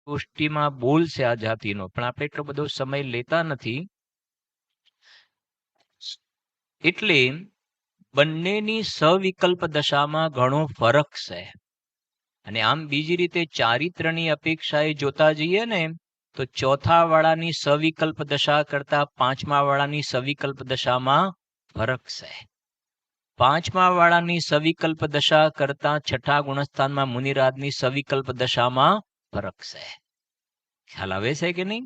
ગોષ્ઠીમાં બોલશે આ જાતિનો, પણ આપણે એટલો બધો સમય લેતા નથી. એટલે બંનેની સવિકલ્પ દશામાં ઘણો ફરક છે. અને આમ બીજી રીતે ચારિત્રની અપેક્ષાએ જોતા જઈએ ને, તો ચોથા વાળાની સવિકલ્પ દશા કરતા પાંચમા વાળાની સવિકલ્પ દશામાં ફરક છે. પાંચમા વાળાની સવિકલ્પ દશા કરતા છઠ્ઠા ગુણસ્થાનમાં મુનિરાજની સવિકલ્પ દશામાં ફરક છે. ખ્યાલ આવે છે કે નહીં?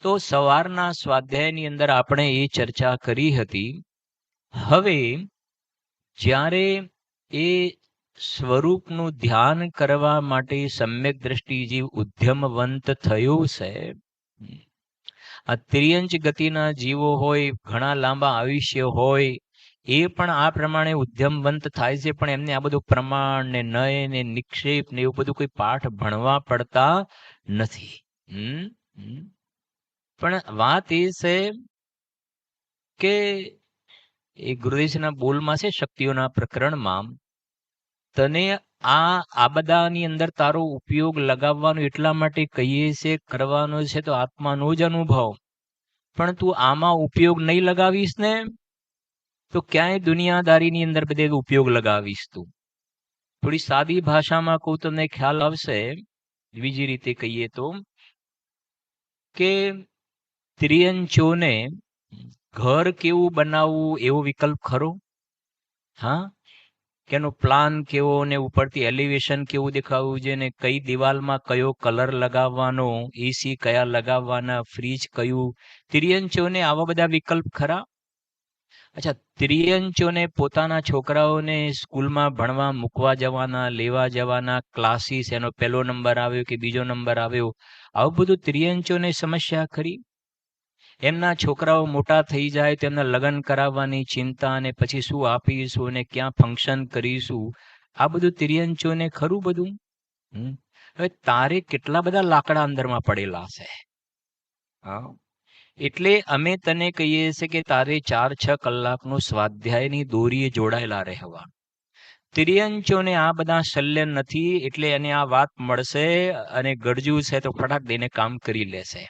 તો સવારના સ્વાધ્યાયની અંદર આપણે એ ચર્ચા કરી હતી. હવે જ્યારે એ સ્વરૂપનું ધ્યાન કરવા માટે સમ્યક દ્રષ્ટિ જીવ ઉદ્યમવંત થયો છે, આ ત્રિયંચ ગતિના જીવો હોય, ઘણા લાંબા આયુષ્ય હોય, એ પણ આ પ્રમાણે ઉદ્યમવંત થાય છે, પણ એમને આ બધું પ્રમાણ ને નય ને નિક્ષેપ ને એવું બધું કોઈ પાઠ ભણવા પડતા નથી. પણ વાત એ છે કે એ ગુરુદેવના બોલમાં છે, શક્તિઓના પ્રકરણમાં, તને આ બધાની અંદર તારો ઉપયોગ લગાવવાનો એટલા માટે કહીએ છે, કરવાનો છે તો આત્માનો જ અનુભવ. પણ તું આમાં ઉપયોગ નહીં લગાવીશ ને, તો ક્યાંય દુનિયાદારીની અંદર બધે ઉપયોગ લગાવીશ તું. થોડી સાદી ભાષામાં કહું, તમને ખ્યાલ આવશે. બીજી રીતે કહીએ તો કે ત્રિયંચોને ઘર કેવું બનાવવું એવો વિકલ્પ ખરો? હા, કે એનો પ્લાન કેવો ને ઉપરથી એલિવેશન કેવું દેખાવું છે ને કઈ દિવાલમાં કયો કલર લગાવવાનો, એસી કયા લગાવવાના, ફ્રીજ કયું, ત્રિયંચોને આવા બધા વિકલ્પ ખરા? અચ્છા, ત્રિયંચોને પોતાના છોકરાઓને સ્કૂલમાં ભણવા મૂકવા જવાના, લેવા જવાના, ક્લાસીસ, એનો પહેલો નંબર આવ્યો કે બીજો નંબર આવ્યો, આવું બધું ત્રિયંચોને સમસ્યા ખરી? એમના છોકરાઓ મોટા થઈ જાય તો એમના લગ્ન કરાવવાની ચિંતા, અને પછી શું આપીશું અને ક્યાં ફંક્શન કરીશું, આ બધું તિર્યંચોને ખરું બધું? હવે તારે કેટલા બધા લાકડા અંદરમાં પડેલા છે. હા, એટલે અમે તને કહીએ છીએ કે તારે 4-6 કલાકનો સ્વાધ્યાયની દોરીએ જોડાયેલા રહેવા. તિર્યંચોને આ બધા શલ્ય નથી, એટલે એને આ વાત મળશે અને ગરજુ છે તો ફટાક દઈને કામ કરી લેશે.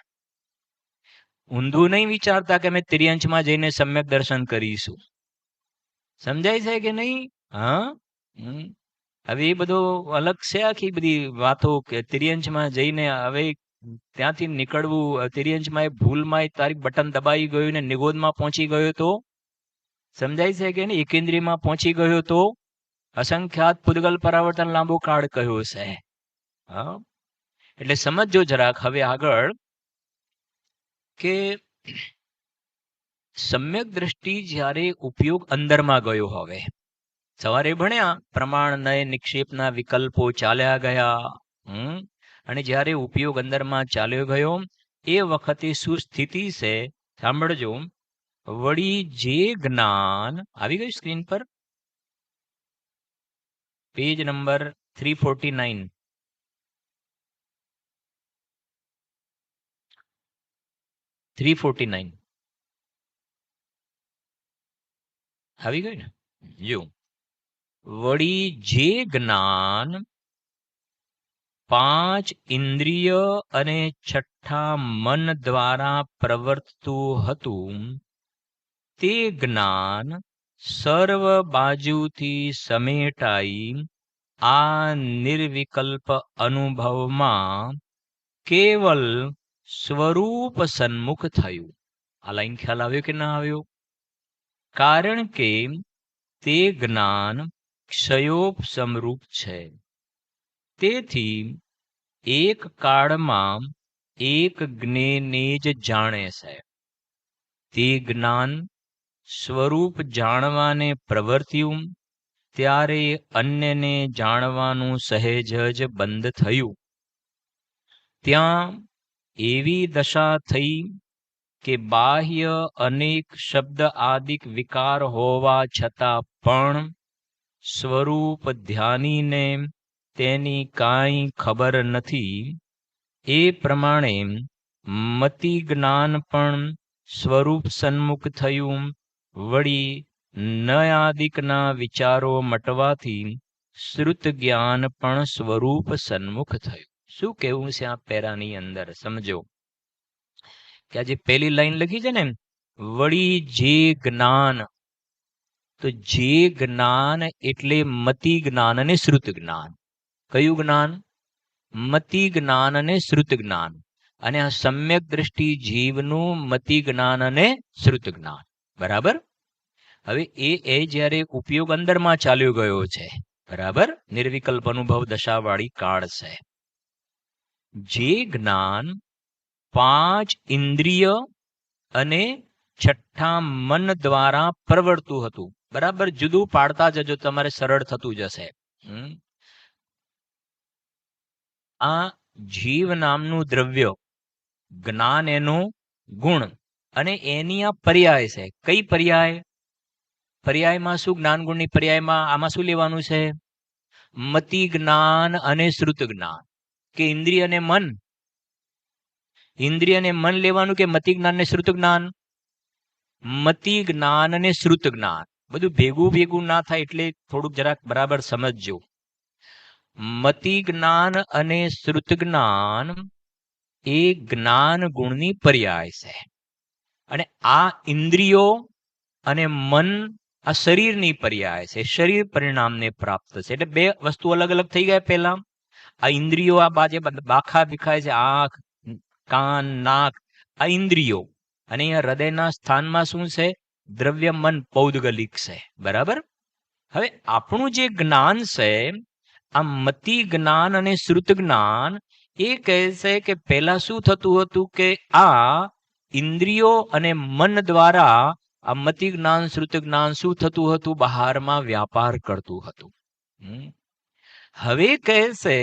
ઊંધું નહીં વિચારતા કે અમે ત્રિયંચમાં જઈને સમ્યક દર્શન કરીશું. સમજાય છે કે નહીં? હા, હવે એ બધો અલગ છે. આખી બધી વાતો કે ત્રિયંચમાં જઈને હવે ત્યાંથી નીકળવું, ત્રિયંચમાં એ ભૂલમાં તારી બટન દબાઈ ગયું ને નિગોદમાં પહોંચી ગયો તો સમજાય છે કે નહીં? એકેન્દ્રીયમાં પહોંચી ગયો તો અસંખ્યાત પુદ્ગલ પરાવર્તન લાંબો કાળ કહ્યો છે. હા, એટલે સમજો જરાક હવે આગળ કે સમ્યક દ્રષ્ટિ જ્યારે ઉપયોગ અંદરમાં ગયો, હવે સવારે ભણ્યા પ્રમાણ નય નિક્ષેપના વિકલ્પો ચાલ્યા ગયા, અને જ્યારે ઉપયોગ અંદરમાં ચાલ્યો ગયો એ વખતે શું સ્થિતિ છે સાંભળજો. વળી જે જ્ઞાન આવી ગયું સ્ક્રીન પર, પેજ નંબર 349. આવી ગયું ને? જો, વળી જે જ્ઞાન 5 ઇન્દ્રિય અને છઠ્ઠા મન દ્વારા પ્રવર્તતું હતું, તે જ્ઞાન સર્વ બાજુથી સમેટાઈ આ નિર્વિકલ્પ અનુભવમાં કેવલ સ્વરૂપ સન્મુખ થયું. આ લાઈન ખ્યાલ આવ્યો કે ના આવ્યો? કારણ કે તે જ્ઞાન ક્ષયોપસમરૂપ છે. તેથી એક કાળમાં એક જ્ઞેયને જ જાણે છે. તે જ્ઞાન સ્વરૂપ જાણવાને પ્રવર્ત્યું ત્યારે અન્યને જાણવાનું સહેજ જ બંધ થયું. ત્યાં એવી દશા થઈ કે બાહ્ય અનેક શબ્દ આદિક વિકાર હોવા છતાં પણ સ્વરૂપ ધ્યાનીને તેની કાંઈ ખબર નથી. એ પ્રમાણે મતિ જ્ઞાન પણ સ્વરૂપ સન્મુખ થયું. વળી નયાદિકના વિચારો મટવાથી શ્રુત જ્ઞાન પણ સ્વરૂપ સન્મુખ થયું. શું કહેવું છે આ પેરાની અંદર સમજો કે આ જે પહેલી લાઈન લખી છે ને, વળી જે જ્ઞાન, તો જે જ્ઞાન એટલે મતિ જ્ઞાન અને શ્રુત જ્ઞાન. કયું જ્ઞાન? મતિ જ્ઞાન અને શ્રુત જ્ઞાન. અને આ સમ્યક દ્રષ્ટિ જીવનું મતિ જ્ઞાન અને શ્રુત જ્ઞાન. બરાબર. હવે એ જ્યારે ઉપયોગ અંદરમાં ચાલ્યો ગયો છે, બરાબર, નિર્વિકલ્પ અનુભવ દશાવાળી કાળ છે. જે જ્ઞાન 5 ઇન્દ્રિય અને 6ઠા મન દ્વારા પ્રવર્તું હતું. બરાબર, જુદું પાડતા જજો, તમારે સરળ થતું જશે. આ જીવ નામનું દ્રવ્ય, જ્ઞાન એનો ગુણ, અને એની આ પર્યાય છે. કઈ પર્યાય? પર્યાયમાં શું? જ્ઞાન ગુણની પર્યાયમાં આમાં શું લેવાનું છે? મતિ જ્ઞાન અને શ્રુત જ્ઞાન. કે ઇન્દ્રિય અને મન? ઇન્દ્રિય અને મન લેવાનું કે મતિ જ્ઞાન ને શ્રુત જ્ઞાન? મતિ જ્ઞાન અને શ્રુત જ્ઞાન. બધું ભેગું ભેગું ના થાય એટલે થોડુંક જરાક બરાબર સમજજો. મતિ જ્ઞાન અને શ્રુત જ્ઞાન એ જ્ઞાન ગુણની પર્યાય છે. અને આ ઇન્દ્રિયો અને મન આ શરીરની પર્યાય છે. શરીર પરિણામને પ્રાપ્ત છે. એટલે બે વસ્તુ અલગ અલગ થઈ ગયા. પહેલા આ ઇન્દ્રિયો, આ બાજે બાખા દેખાય છે, આંખ, કાન, નાક, આ ઇન્દ્રિયો. અને અહીંયા હૃદયના સ્થાનમાં શું છે? દ્રવ્ય, મન, પૌદ્ગલિક છે. બરાબર. હવે આપણું જે જ્ઞાન છે, આ મતિ જ્ઞાન અને શ્રુત જ્ઞાન, એ કહે છે કે પહેલા શું થતું હતું કે આ ઇન્દ્રિયો અને મન દ્વારા આ મતિ જ્ઞાન શ્રુત જ્ઞાન શું થતું હતું? બહારમાં વ્યાપાર કરતું હતું. હવે કહે છે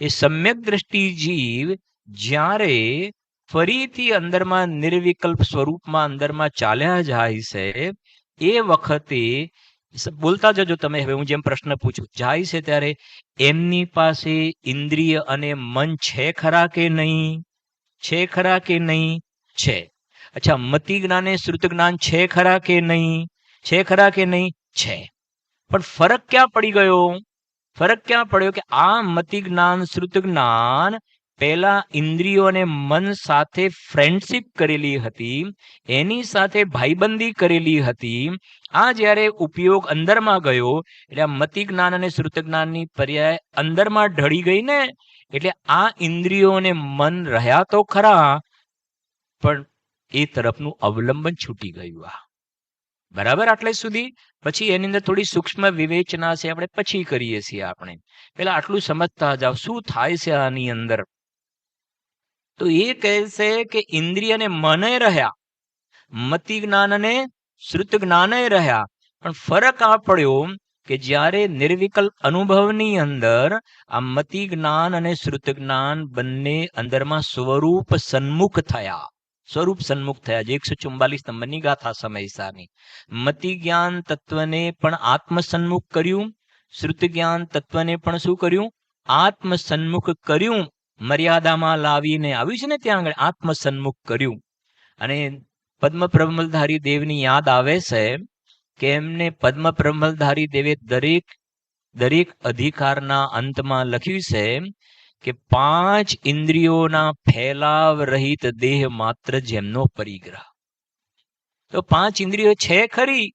એ સમ્યક દ્રષ્ટિ જીવ જ્યારે ફરીથી અંદરમાં નિર્વિકલ્પ સ્વરૂપમાં અંદરમાં ચાલ્યા જાય છે, એ વખતે બોલતા જજો તમે. હવે હું જેમ પ્રશ્ન પૂછું, જાય છે ત્યારે એમની પાસે ઇન્દ્રિય અને મન છે ખરા કે નહીં? છે ખરા કે નહીં? છે. અચ્છા, મતિ જ્ઞાન શ્રુત જ્ઞાન છે ખરા કે નહીં? છે ખરા કે નહીં? છે. પણ ફરક ક્યાં પડી ગયો? ફરક ક્યાં પડ્યો કે આ મતિ જ્ઞાન શ્રુત જ્ઞાન પહેલા ઇન્દ્રિયો અને મન સાથે ફ્રેન્ડશિપ કરેલી હતી, એની સાથે ભાઈબંધી કરેલી હતી. આ જ્યારે ઉપયોગ અંદરમાં ગયો એટલે આ મતિ જ્ઞાન અને શ્રુત જ્ઞાનની પર્યાય અંદરમાં ઢળી ગઈ ને, એટલે આ ઇન્દ્રિયો અને મન રહ્યા તો ખરા, પણ એ તરફનું અવલંબન છૂટી ગયું. આ બરાબર. આટલે સુધી. પછી એની અંદર થોડી સૂક્ષ્મ વિવેચના છે, આપણે પછી કરીએ છીએ. આપણે પેલા આટલું સમજતા જાવ શું થાય છે આની અંદર. તો એ કહે છે કે ઇન્દ્રિય અને મનય રહ્યા, મતિ જ્ઞાન અને શ્રુત જ્ઞાનય રહ્યા, પણ ફરક આ પડ્યો કે જ્યારે નિર્વિકલ્પ અનુભવની અંદર આ મતિ જ્ઞાન અને શ્રુત જ્ઞાન બંને અંદરમાં સ્વરૂપ સન્મુખ થયા. સ્વરૂપ સન્મુખ થયા. જે 144 નંબરની ગાથા સમયસાની. મતિ જ્ઞાન તત્વને પણ આત્મ સન્મુખ કર્યું, શ્રુત જ્ઞાન તત્વને પણ શું કર્યું? આત્મ સન્મુખ કર્યું. મર્યાદામાં લાવીને આવ્યું છે ને ત્યાં આગળ આત્મ સન્મુખ કર્યું. અને પદ્મ પ્રમલધારી દેવની યાદ આવે છે કે એમને પદ્મ પ્રમલધારી દેવે દરેક અધિકારના અંતમાં લખ્યું છે કે 5 ઇન્દ્રિયોના ફેલાવ રહિત દેહ માત્ર જેમનો પરિગ્રહ. તો 5 ઇન્દ્રિયો છે ખરી,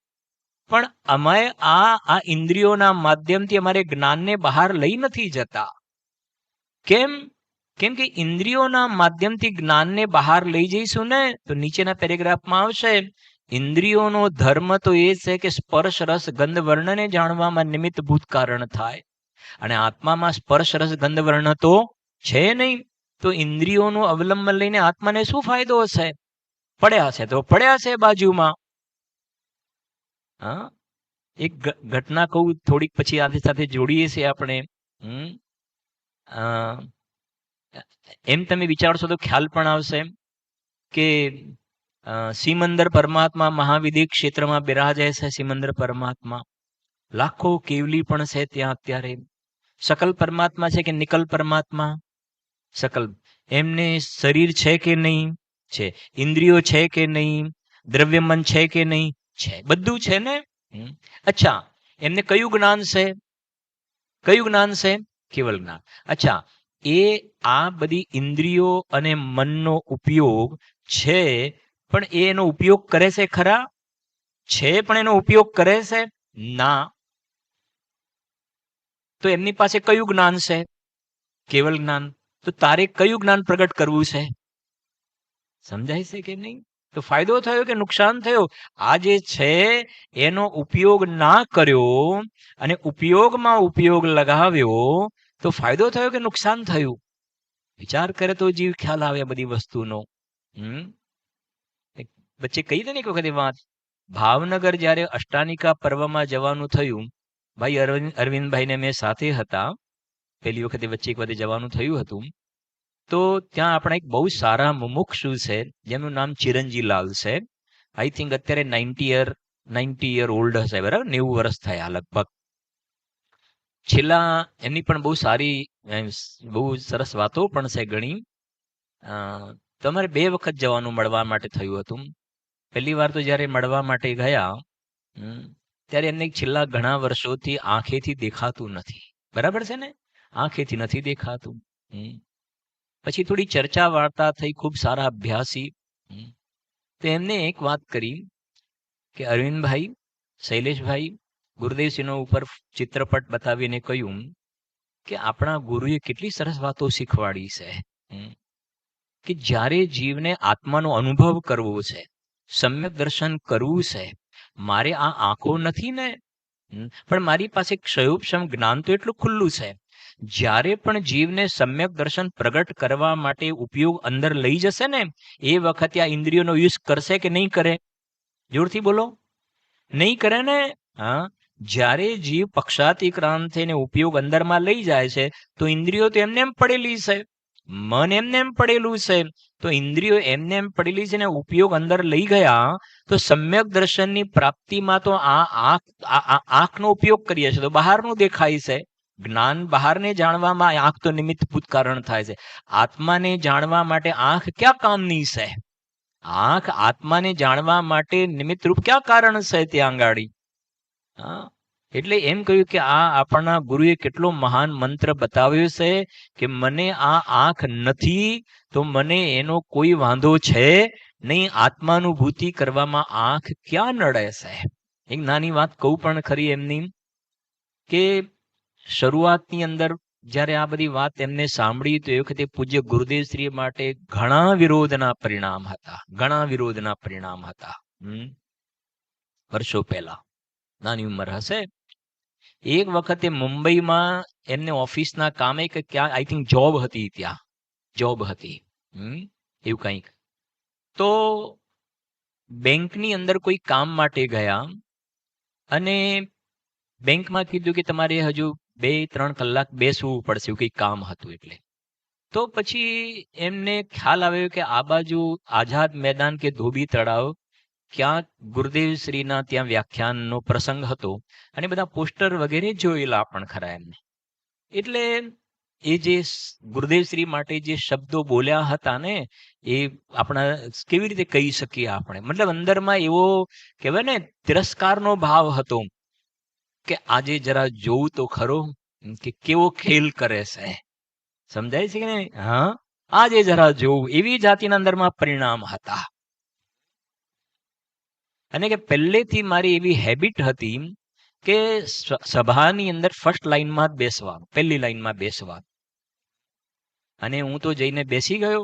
પણ અમે આ ઇન્દ્રિયોના માધ્યમથી અમારે જ્ઞાનને બહાર લઈ નથી જતા. કેમ? કેમ કે ઇન્દ્રિયોના માધ્યમથી જ્ઞાનને બહાર લઈ જઈશું ને, તો નીચેના પેરેગ્રાફમાં આવશે, ઇન્દ્રિયોનો ધર્મ તો એ છે કે સ્પર્શ રસ ગંધ વર્ણને જાણવામાં નિમિત્તભૂત કારણ થાય. અને આત્મામાં સ્પર્શ રસ ગંધ વર્ણ તો છે નહીં. તો ઇન્દ્રિયોનું અવલંબન લઈને આત્માને શું ફાયદો હશે? પડ્યા છે તો પડ્યા છે બાજુમાં. હા, એક ઘટના કહું, થોડીક પછી આની સાથે જોડીએ છીએ આપણે. એમ તમે વિચારશો તો ખ્યાલ પણ આવશે કે સિમંદર પરમાત્મા મહાવિધિ ક્ષેત્રમાં બિરાજે છે. સિમંદર પરમાત્મા લાખો કેવલી પણ છે ત્યાં અત્યારે. સકલ પરમાત્મા છે કે નિકલ પરમાત્મા? સકલ. એમને શરીર છે કે નહીં? છે. ઇન્દ્રિયો છે કે નહીં? દ્રવ્ય મન છે કે નહીં? છે. બધું છે ને. અચ્છા, એમને કયું જ્ઞાન છે? કયું જ્ઞાન છે? કેવલ જ્ઞાન. અચ્છા, એ આ બધી ઇન્દ્રિયો અને મનનો ઉપયોગ છે, પણ એનો ઉપયોગ કરે છે ખરા? છે પણ એનો ઉપયોગ કરે છે ના. તો એમની પાસે કયું જ્ઞાન છે? કેવલ જ્ઞાન. તો તારે કયું જ્ઞાન પ્રગટ કરવું છે? સમજાય છે કે નહીં? તો ફાયદો થયો કે નુકસાન થયો? આ જે છે એનો ઉપયોગ ના કર્યો અને ઉપયોગમાં ઉપયોગ લગાવ્યો તો ફાયદો થયો કે નુકસાન થયું? વિચાર કરે તો જીવ ખ્યાલ આવે બધી વસ્તુનો. વચ્ચે કહી દે ને એક વખત એ વાત. ભાવનગર જ્યારે અષ્ટાનિકા પર્વમાં જવાનું થયું, ભાઈ અરવિંદભાઈને મેં સાથે હતા, પહેલી વખતે વચ્ચે એક વખતે જવાનું થયું હતું, તો ત્યાં આપણા એક બહુ સારા મુમુક્ષુ છે જેમનું નામ ચિરંજીલાલ છે. આઈ થિંક અત્યારે 90 યર ઓલ્ડ હશે, બરાબર, 90 વર્ષ થયા લગભગ. છેલ્લા એમની પણ બહુ સારી બહુ સરસ વાતો પણ છે ઘણી. તમારે 2 વખત જવાનું મળવા માટે થયું હતું. પહેલી વાર તો જ્યારે મળવા માટે ગયા ત્યારે એમને છેલ્લા ઘણા વર્ષોથી આંખેથી દેખાતું નથી, બરાબર છે ને? આંખેથી નથી દેખાતું. પછી થોડી ચર્ચા વાર્તા થઈ, ખૂબ સારા અભ્યાસી. તો એમને એક વાત કરી કે અરવિંદભાઈ, શૈલેષભાઈ, ગુરુદેવસિંહનો ઉપર ચિત્રપટ બતાવીને કહ્યું કે આપણા ગુરુએ કેટલી સરસ વાતો શીખવાડી છે કે જ્યારે જીવને આત્માનો અનુભવ કરવો છે, સમ્યક દર્શન કરવું છે, મારે આ આંખો નથી ને, પણ મારી પાસે ક્ષયોપશમ જ્ઞાન તો એટલું ખુલ્લું છે. જ્યારે પણ જીવને સમ્યક દર્શન પ્રગટ કરવા માટે ઉપયોગ અંદર લઈ જશે ને, એ વખતે આ ઇન્દ્રિયોનો યુઝ કરશે કે નહીં કરે? જોરથી બોલો. નહીં કરે ને? હા. જ્યારે જીવ પક્ષાતિક્રાંત થઈને ઉપયોગ અંદરમાં લઈ જાય છે તો ઇન્દ્રિયો તો એમને એમ પડેલી છે, મન એમને એમ પડેલું છે. તો ઇન્દ્રિયો એમને એમ પડેલી છે ને ઉપયોગ અંદર લઈ ગયા તો સમ્યક દર્શનની પ્રાપ્તિમાં તો આ આંખનો ઉપયોગ કરીએ છીએ તો બહારનું દેખાય છે. જ્ઞાન બહારને જાણવામાં આંખ તો નિમિત્તભૂત કારણ થાય છે. આત્માને જાણવા માટે આંખ ક્યાં કામની છે? આંખ આત્માને જાણવા માટે નિમિત્તરૂપ ક્યાં કારણ છે ત્યાં આંગાડી? એટલે એમ કહ્યું કે આ આપણા ગુરુએ કેટલો મહાન મંત્ર બતાવ્યો છે કે મને આ આંખ નથી તો મને એનો કોઈ વાંધો છે નહીં. આત્માનુભૂતિ કરવામાં આંખ ક્યાં નડે છે? એક નાની વાત કહું પણ ખરી એમની, કે શરૂઆતની અંદર જ્યારે આ બધી વાત એમને સાંભળી તો એ વખતે પૂજ્ય ગુરુદેવશ્રી માટે ઘણા વિરોધના પરિણામ હતા, ઘણા વિરોધના પરિણામ હતા. વર્ષો પહેલા, નાની ઉંમર હશે. એક વખતે મુંબઈમાં એમને ઓફિસના કામે કે ક્યાં આઈ થિંક જોબ હતી, ત્યાં જોબ હતી એવું કંઈક. તો બેંકની અંદર કોઈ કામ માટે ગયા અને બેંકમાં કીધું કે તમારે હજુ 2-3 કલાક બેસવું પડશે, એવું કંઈક કામ હતું. એટલે તો પછી એમને ખ્યાલ આવ્યો કે આ બાજુ આઝાદ મેદાન કે ધોબી તળાવ ક્યાંક ગુરુદેવશ્રીના ત્યાં વ્યાખ્યાનનો પ્રસંગ હતો અને બધા પોસ્ટર વગેરે જોયેલા પણ ખરા એમને. એટલે એ જે ગુરુદેવશ્રી માટે જે શબ્દો બોલ્યા હતા ને એ આપણા કેવી રીતે કહી શકીએ આપણે, મતલબ અંદરમાં એવો કહેવાય ને તિરસ્કારનો ભાવ હતો કે આજે જરા જોવું તો ખરો કે કેવો ખેલ કરે છે. સમજાય છે કે નહીં? હા, આજે જરા જોવું, એવી જાતિના અંદરમાં પરિણામ હતા. અને કે પહેલેથી મારી એવી હેબિટ હતી કે સભાની અંદર ફર્સ્ટ લાઈનમાં જ બેસવાનું, પહેલી લાઈનમાં બેસવાનું. અને હું તો જઈને બેસી ગયો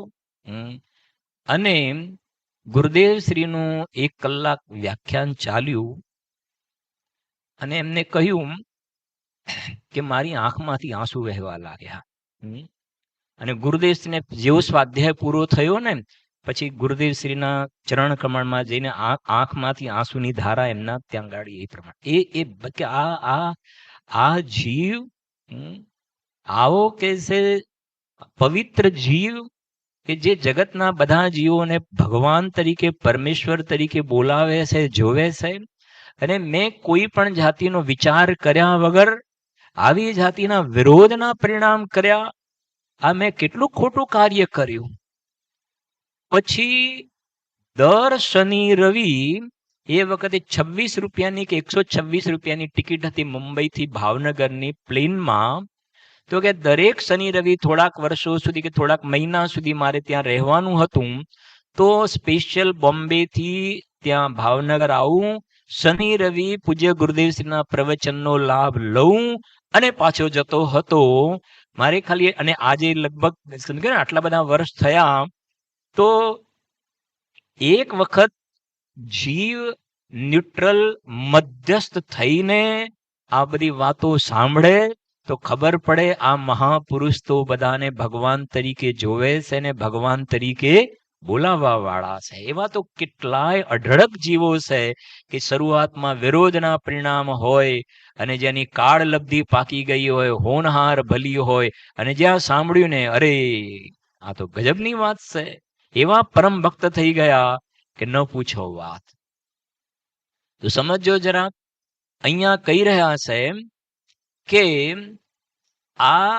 અને ગુરુદેવશ્રીનું 1 કલાક વ્યાખ્યાન ચાલ્યું અને એમને કહ્યું કે મારી આંખમાંથી આંસુ વહેવા લાગ્યા. અને ગુરુદેવશ્રીને જેવો સ્વાધ્યાય પૂરો થયો ને પછી ગુરુદેવશ્રીના ચરણ કમળમાં જઈને આંખમાંથી આંસુની ધારા એમના ત્યાં ગાડી એ પ્રમાણે કે આ જીવ આવો કે છે પવિત્ર જીવ કે જે જગતના બધા જીવોને ભગવાન તરીકે, પરમેશ્વર તરીકે બોલાવે છે, જોવે છે. અને મેં કોઈ પણ જાતિનો વિચાર કર્યા વગર આવી જાતિના વિરોધના પરિણામ કર્યા. આ મેં કેટલું ખોટું કાર્ય કર્યું. પછી દર શનિ રવિ એ વખતે 26 રૂપિયાની કે 126 રૂપિયાની ટિકિટ હતી મુંબઈથી ભાવનગરની પ્લેનમાં. તો કે દરેક શનિ રવિ થોડાક વર્ષો સુધી કે થોડાક મહિના સુધી મારે ત્યાં રહેવાનું હતું, તો સ્પેશિયલ બોમ્બે થી ત્યાં ભાવનગર આવું, શનિ રવિ પૂજ્ય ગુરુદેવશ્રીના પ્રવચનનો લાભ લઉં અને પાછો જતો હતો. મારે ખાલી, અને આજે લગભગ સમજો ને આટલા બધા વર્ષ થયા, તો એક વખત જીવ ન્યુટ્રલ મધ્યસ્થ થઈને આ બધી વાતો સાંભળે તો ખબર પડે આ મહાપુરુષ તો બધાને ભગવાન તરીકે જોવે છે ને ભગવાન તરીકે બોલાવવા વાળા છે. એવા તો કેટલાય અઢળક જીવો છે કે શરૂઆતમાં વિરોધના પરિણામ હોય અને જેની કાળ લબ્ધિ પાકી ગઈ હોય, હોનહાર ભલી હોય, અને જ્યાં સાંભળ્યું ને અરે આ તો ગજબની વાત છે, એવા પરમ ભક્ત થઈ ગયા કે ન પૂછો વાત. તો સમજો જરા, અહીંયા કહી રહ્યા છે કે આ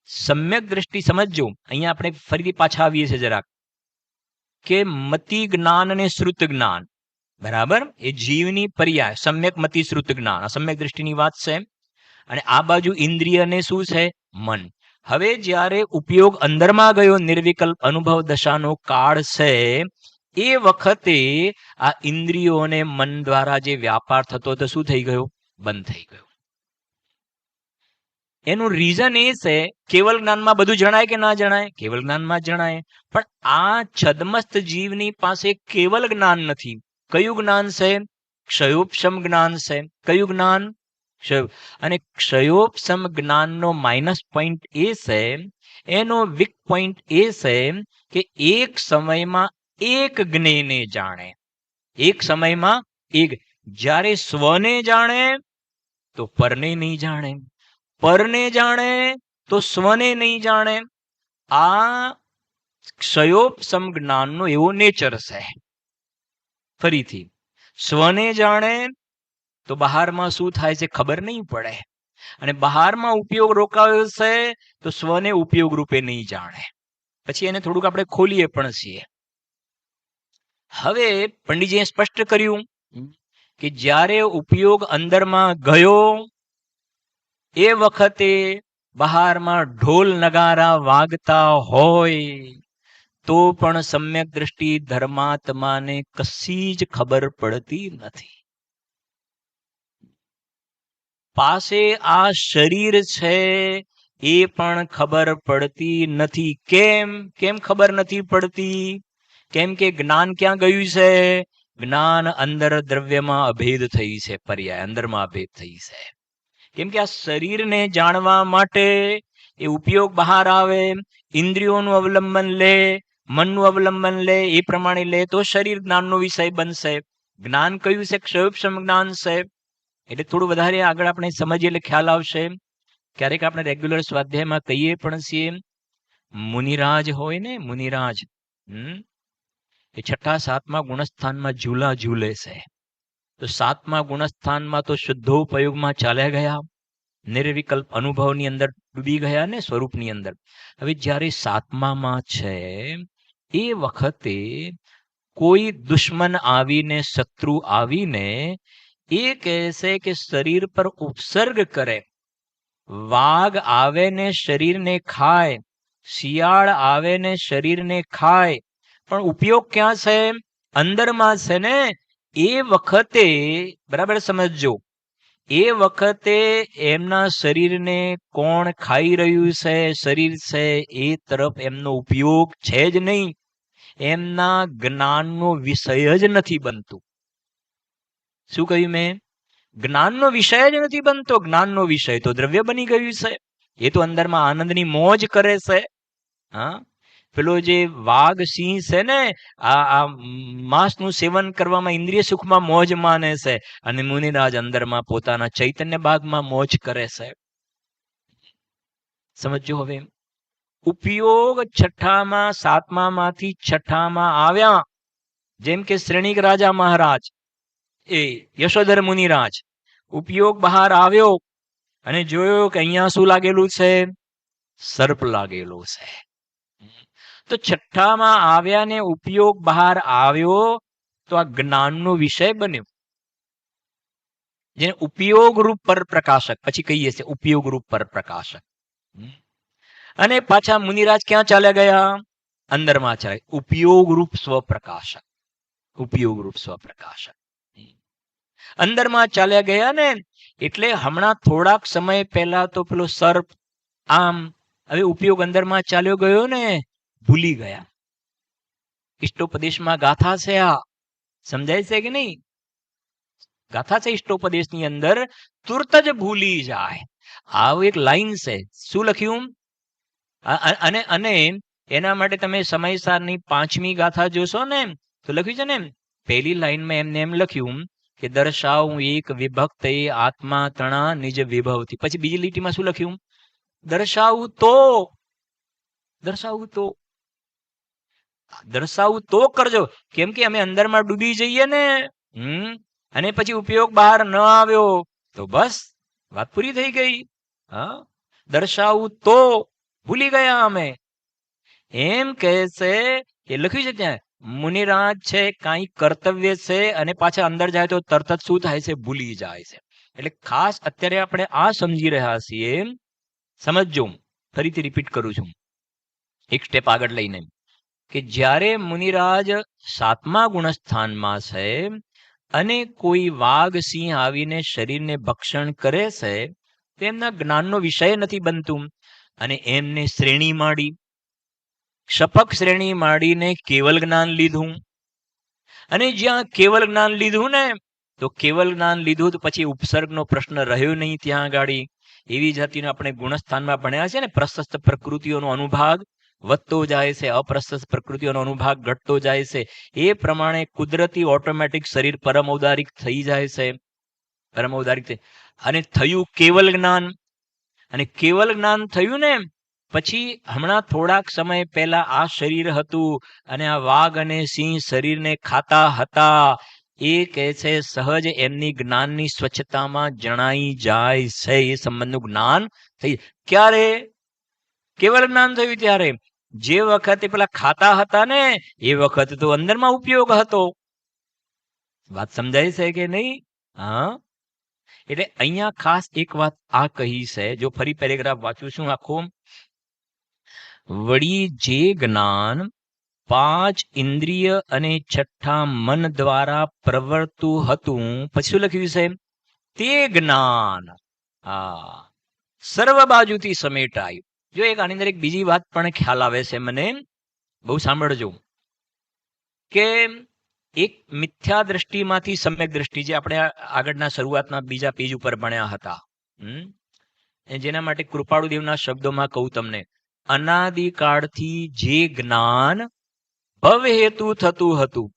સમ્યક દ્રષ્ટિ સમજજો. અહીંયા આપણે ફરીથી પાછા આવીએ છીએ જરાક, કે મતિ જ્ઞાન અને શ્રુત જ્ઞાન, બરાબર, એ જીવની પર્યાય સમ્યક મતિ શ્રુત જ્ઞાન, આ સમ્યક દ્રષ્ટિની વાત છે. અને આ બાજુ ઇન્દ્રિયને શું છે? મન. હવે જ્યારે ઉપયોગ અંદરમાં ગયો, નિર્વિકલ્પ અનુભવ દશાનો કાળ છે, એ વખતે આ ઇન્દ્રિયોને મન દ્વારા જે વ્યાપાર થતો હતો શું થઈ ગયો? બંધ થઈ ગયો. એનું રીઝન એ છે, કેવલ જ્ઞાનમાં બધું જણાય કે ના જણાય? કેવલ જ્ઞાનમાં જણાય. પણ આ છદ્મસ્ત જીવની પાસે કેવલ જ્ઞાન નથી. કયું જ્ઞાન છે? ક્ષયોપશમ જ્ઞાન છે. કયું જ્ઞાન? અને ક્ષયોપશમ જ્ઞાનનો માઇનસ પોઈન્ટ એ છે, એનો વીક પોઈન્ટ એ છે કે એક સમયમાં એક જ્ઞેયને જાણે. એક સમયમાં એક. જ્યારે સ્વને જાણે તો પરને નહીં જાણે, પરને જાણે તો સ્વને નહીં જાણે. આ ક્ષયોપશમ જ્ઞાનનો એવો નેચર છે. ફરીથી, સ્વને જાણે તો બહારમાં શું થાય છે ખબર નહીં પડે, અને બહારમાં ઉપયોગ રોકાયો છે તો સ્વને ઉપયોગ રૂપે નહીં જાણે. પછી એને થોડુંક આપણે ખોલીએ પણ છીએ. હવે પંડિતજીએ સ્પષ્ટ કર્યું કે જ્યારે ઉપયોગ અંદરમાં ગયો એ વખતે બહારમાં ઢોલ નગારા વાગતા હોય તો પણ સમ્યક દ્રષ્ટિ ધર્માત્માને કશી જ ખબર પડતી નથી. પાસે આ શરીર છે એ પણ ખબર પડતી નથી. કેમ? કેમ ખબર નથી પડતી? કેમ કે જ્ઞાન ક્યાં ગયું છે? જ્ઞાન અંદર દ્રવ્યમાં અભેદ થઈ છે, પર્યાય અંદરમાં અભેદ થઈ છે. કેમ કે આ શરીરને જાણવા માટે એ ઉપયોગ બહાર આવે, ઇન્દ્રિયોનું અવલંબન લે, મનનું અવલંબન લે, એ પ્રમાણે લે તો શરીર જ્ઞાનનો વિષય બનશે. જ્ઞાન કયું છે? ક્ષયોપશમ જ્ઞાન છે. એટલે થોડું વધારે આગળ આપણે સમજીએ એટલે ખ્યાલ આવશે. ક્યારેક આપણે રેગ્યુલર સ્વાધ્યાયમાં કહીએ પણ છીએ, મુનિરાજ હોય ને, મુનિરાજ, એ છઠ્ઠા સાતમા ગુણસ્થાનમાં ઝૂલા ઝૂલે છે. તો સાતમા ગુણસ્થાનમાં તો શુદ્ધોપયોગમાં ચાલ્યા ગયા, નિર્વિકલ્પ અનુભવની અંદર ડૂબી ગયા ને, સ્વરૂપની અંદર. હવે જ્યારે સાતમામાં છે એ વખતે કોઈ દુશ્મન આવીને, શત્રુ આવીને એ કહેશે કે શરીર પર ઉપસર્ગ કરે. વાઘ આવે ને શરીરને ખાય, શિયાળ આવે ને શરીરને ખાય, પણ ઉપયોગ ક્યાં છે? અંદરમાં છે ને. એ વખતે બરાબર સમજજો, એ વખતે એમના શરીરને કોણ ખાઈ રહ્યું છે? શરીર છે એ તરફ એમનો ઉપયોગ છે જ નહીં. એમના જ્ઞાનનો વિષય જ નથી બનતું. શું કહ્યું મેં? જ્ઞાનનો વિષય જ નથી બનતો. જ્ઞાનનો વિષય તો દ્રવ્ય બની ગયું છે. એ તો અંદરમાં આનંદની મોજ કરે છે. હા, પેલો જે વાઘ સિંહ છે ને, આ માંસનું સેવન કરવામાં, ઇન્દ્રિય સુખમાં મોજ માને છે, અને મુનિરાજ અંદરમાં પોતાના ચૈતન્ય ભાગમાં મોજ કરે છે. સમજો. હવે ઉપયોગ છઠ્ઠામાં, સાતમામાંથી છઠ્ઠામાં આવ્યા. જેમ કે શ્રેણીક રાજા મહારાજ, એ યશોધર મુનિરાજ, ઉપયોગ બહાર આવ્યો અને જોયો કે અહીંયા શું લાગેલું છે? સર્પ લાગેલો છે. તો છઠ્ઠામાં આવ્યા ને ઉપયોગ બહાર આવ્યો તો આ જ્ઞાનનો વિષય બન્યો, જેને ઉપયોગ રૂપ પર પ્રકાશક, પછી કહીએ છીએ ઉપયોગ રૂપ પર પ્રકાશક. અને પાછા મુનિરાજ ક્યાં ચાલ્યા ગયા? અંદરમાં ચાલે. ઉપયોગ રૂપ સ્વપ્રકાશક, ઉપયોગ રૂપ સ્વપ્રકાશક અંદરમાં ચાલ્યા ગયા ને. એટલે હમણાં થોડાક સમય પહેલા તો પેલો સર્પ આમ, હવે ઉપયોગ અંદરમાં ચાલ્યો ગયો ને, ભૂલી ગયા. ઇષ્ટોપદેશમાં ગાથા છે આ, સમજાય છે કે નહીં? ગાથા છે ઇષ્ટોપદેશની અંદર, તુરત જ ભૂલી જાય. આવું એક લાઈન છે. શું લખ્યું? અને અને એના માટે તમે સમયસારની 5મી ગાથા જોશો ને તો લખ્યું છે ને, પહેલી લાઈનમાં એમને એમ લખ્યું કે દર્શાવું એક વિભક્ત આત્મા તણા નિજ વિભવથી. પછી બીજી લીટીમાં શું લખ્યું? દર્શાવું તો, દર્શાવું તો, દર્શાવું તો કરજો. કેમ કે અમે અંદરમાં ડૂબી જઈએ ને, અને પછી ઉપયોગ બહાર ન આવ્યો તો બસ વાત પૂરી થઈ ગઈ. હા, દર્શાવું તો ભૂલી ગયા અમે, એમ કહે છે. એ લખ્યું છે ત્યાં, મુનિરાજ છે કાંઈ કર્તવ્ય છે અને પાછા અંદર જાય તો તરત જ શું થાય છે? ભૂલી જાય છે. એટલે ખાસ અત્યારે આપણે આ સમજી રહ્યા છીએ. સમજજો, ફરીથી રિપીટ કરું છું એક સ્ટેપ આગળ લઈને, કે જ્યારે મુનિરાજ 7મા ગુણસ્થાનમાં છે અને કોઈ વાઘ સિંહ આવીને શરીરને ભક્ષણ કરે છે, તેમના જ્ઞાનનો વિષય નથી બનતું. અને એમને શ્રેણી માંડી, શપક શ્રેણી માંડીને કેવલ જ્ઞાન લીધું. અને જ્યાં કેવલ જ્ઞાન લીધું ને, તો કેવલ જ્ઞાન લીધું તો પછી ઉપસર્ગનો પ્રશ્ન રહ્યો નહીં ત્યાં ગાડી. એવી જાતિનો આપણે ગુણસ્થાનમાં ભણ્યા છે ને, પ્રશસ્ત પ્રકૃતિઓનો અનુભાગ વધતો જાય છે, અપ્રશસ્ત પ્રકૃતિઓનો અનુભાગ ઘટતો જાય છે. એ પ્રમાણે કુદરતી ઓટોમેટિક શરીર પરમ ઔદારિક થઈ જાય છે, પરમ ઔદારિક. અને થયું કેવલ જ્ઞાન. અને કેવલ જ્ઞાન થયું ને પછી હમણાં થોડાક સમય પહેલા આ શરીર હતું અને આ વાઘ અને સિંહ શરીરને ખાતા હતા. એ કહે છે સહજ એમની જ્ઞાનની સ્વચ્છતામાં જણાઈ જાય છે. એ સંબંધનું જ્ઞાન થઈ. ક્યારે? કેવલ જ્ઞાન થયું ત્યારે. જે વખતે પેલા ખાતા હતા ને એ વખતે તો અંદરમાં ઉપયોગ હતો. વાત સમજાય છે કે નહીં? હા, એટલે અહીંયા ખાસ એક વાત આ કહી છે. જો ફરી પેરેગ્રાફ વાંચું છું આખું. વળી જે જ્ઞાન 5 ઇન્દ્રિય અને 6ઠા મન દ્વારા પ્રવર્તું હતું, પછી શું લખ્યું છે? તે જ્ઞાન સર્વ બાજુથી સમેટાયું. જો એક આની અંદર એક બીજી વાત પણ ખ્યાલ આવે છે મને, બહુ સાંભળજો, કે એક મિથ્યા દ્રષ્ટિમાંથી સમ્યક દ્રષ્ટિ, જે આપણે આગળના શરૂઆતના બીજા પેજ ઉપર ભણ્યા હતા, જેના માટે કૃપાળુદેવના શબ્દોમાં કહું તમને, અનાદિકાળથી જે જ્ઞાન ભવ હેતુ થતું હતું,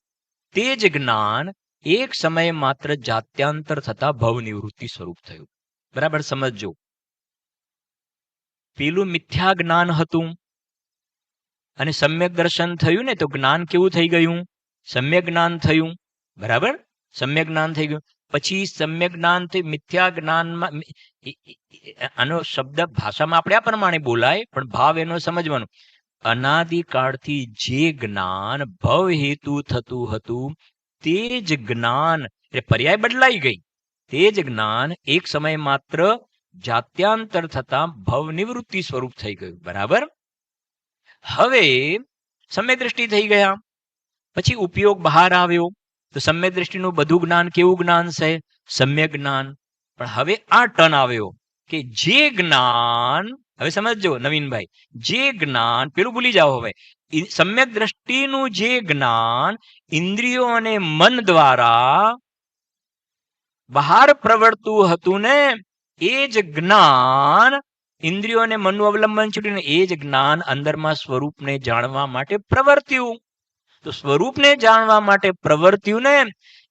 તે જ જ્ઞાન એક સમય માત્ર જાત્યાંતર થતા ભવ નિવૃત્તિ સ્વરૂપ થયું. બરાબર સમજજો. પેલું મિથ્યા જ્ઞાન હતું અને સમ્યક દર્શન થયું ને, તો જ્ઞાન કેવું થઈ ગયું? સમ્યક જ્ઞાન થયું. બરાબર, સમ્યક જ્ઞાન થઈ ગયું. પછી સમ્યક જ્ઞાન થી મિથ્યા જ્ઞાનમાં, આનો શબ્દ ભાષામાં આપણે આ પ્રમાણે બોલાય, પણ ભાવ એનો સમજવાનો. અનાદિકાળથી જે જ્ઞાન ભવ હેતુ થતું હતું, તે જ જ્ઞાન, એટલે પર્યાય બદલાઈ ગઈ, તે જ જ્ઞાન એક સમય માત્ર જાત્યાંતર થતા ભવ નિવૃત્તિ સ્વરૂપ થઈ ગયું. બરાબર. હવે સમ્યક દ્રષ્ટિ થઈ ગયા, પછી ઉપયોગ બહાર આવ્યો, તો સમ્યક દ્રષ્ટિનું બધું જ્ઞાન કેવું જ્ઞાન છે? સમ્યક જ્ઞાન. પણ હવે આ ટર્ન આવ્યો કે જે જ્ઞાન, હવે સમજજો નવીનભાઈ, જે જ્ઞાન, પેલું ભૂલી જાઓ હવે, સમ્યક દ્રષ્ટિનું જે જ્ઞાન ઇન્દ્રિયો અને મન દ્વારા બહાર પ્રવર્તું હતું ને, એ જ જ્ઞાન ઇન્દ્રિયો અને મનનું અવલંબન છૂટીને એ જ જ્ઞાન અંદરમાં સ્વરૂપને જાણવા માટે પ્રવર્ત્યું. તો સ્વરૂપને જાણવા માટે પ્રવર્ત્યું ને,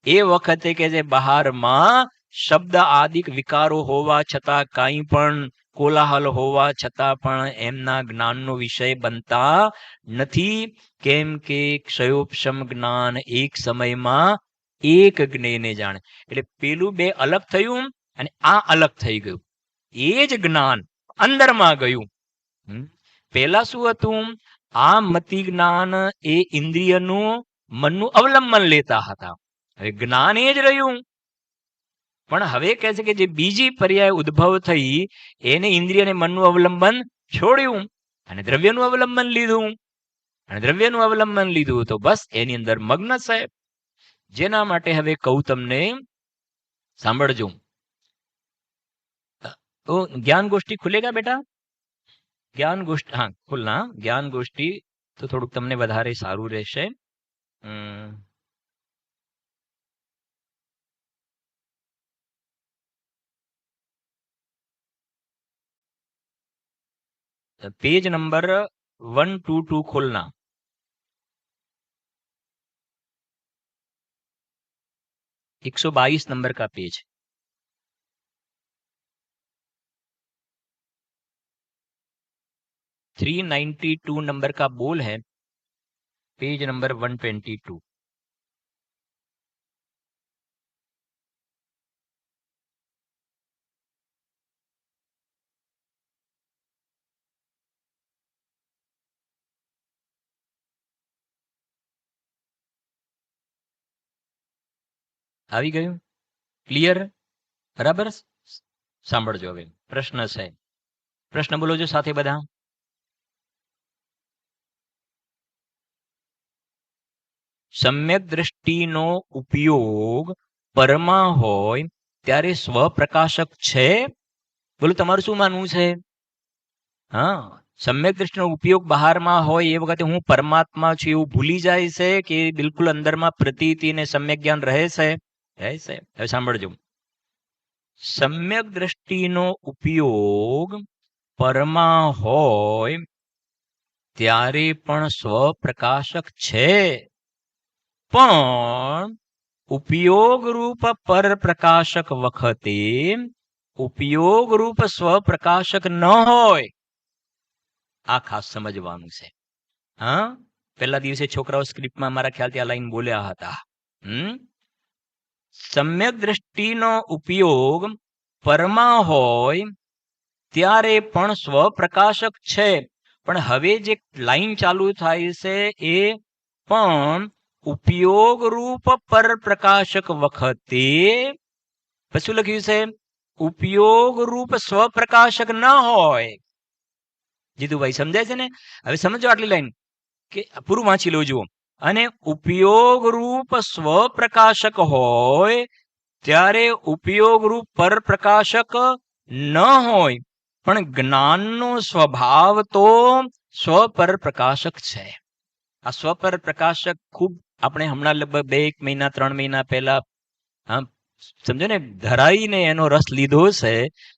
એ વખતે કે જે બહારમાં શબ્દ આદિક વિકારો હોવા છતાં, કાંઈ પણ કોલાહલ હોવા છતાં પણ એમના જ્ઞાનનો વિષય બનતા નથી. કેમ કે ક્ષયોપશમ જ્ઞાન એક સમયમાં એક જ્ઞેયને જાણે. એટલે પેલું બે અલગ થયું અને આ અલગ થઈ ગયું. એ જ જ્ઞાન અંદરમાં ગયું. પેલા શું હતું? આ મતિ જ્ઞાન એ ઇન્દ્રિયનું મનનું અવલંબન લેતા હતા. હવે જ્ઞાન એ જ રહ્યું, પણ હવે કહે છે કે જે બીજી પર્યાય ઉદ્ભવ થઈ એને ઇન્દ્રિય અને મનનું અવલંબન છોડ્યું અને દ્રવ્યનું અવલંબન લીધું, અને દ્રવ્યનું અવલંબન લીધું તો બસ એની અંદર મગ્ન છે. જેના માટે હવે કહું તમને, સાંભળજો. તો જ્ઞાન ગોષ્ઠી ખુલેગા બેટા? જ્ઞાન ગોષ્ઠી, હા ખુલના. જ્ઞાન ગોષ્ઠી તો થોડુંક તમને વધારે સારું રહેશે. पेज नंबर 122 खोलना. एक 122 नंबर का पेज. 392 नंबर का बोल है, पेज नंबर 122. આવી ગયું? ક્લિયર? બરાબર? સાંભળજો. હવે પ્રશ્ન છે, પ્રશ્ન બોલો જો સાથે બધા. સમ્યક દ્રષ્ટિનો ઉપયોગ પરમાં હોય ત્યારે સ્વપ્રકાશક છે? બોલો તમારું શું માનવું છે? હા, સમ્યક દ્રષ્ટિનો ઉપયોગ બહારમાં હોય એ વખતે હું પરમાત્મા છું એવું ભૂલી જાય છે કે બિલકુલ અંદરમાં પ્રતીતિ ને સમ્યક જ્ઞાન રહે છે? રહે છે. હવે સાંભળજો. સમ્યક દ્રષ્ટિનો ઉપયોગ પરમાં હોય ત્યારે પણ સ્વપ્રકાશક છે, પણ ઉપયોગ રૂપ પર પ્રકાશક વખતે ઉપયોગ રૂપ સ્વપ્રકાશક ન હોય. આ ખાસ સમજવાનું છે. હા, પહેલા દિવસે છોકરાઓ સ્ક્રિપ્ટમાં મારા ખ્યાલથી આ લાઈન બોલ્યા હતા. સમ્યક દ્રષ્ટિનો ઉપયોગ પરમાં હોય ત્યારે પણ સ્વપ્રકાશક છે, પણ હવે જે લાઈન ચાલુ થાય છે એ પણ ઉપયોગ રૂપ પર પ્રકાશક વખતે, પછી લખ્યું છે ઉપયોગ રૂપ સ્વપ્રકાશક ન હોય. જીતુભાઈ સમજાય છે ને? હવે સમજો આટલી લાઈન કે પૂરું વાંચી લો જુઓ. અને ઉપયોગ રૂપ સ્વપ્રકાશક હોય ત્યારે ઉપયોગ રૂપ પર પ્રકાશક ન હોય, પણ જ્ઞાનનો સ્વભાવ તો સ્વપર પ્રકાશક છે. આ સ્વપર પ્રકાશક ખૂબ આપણે હમણાં લગભગ 2 મહિના 3 મહિના પહેલા સમજો ને ધરાઈને એનો રસ લીધો છે.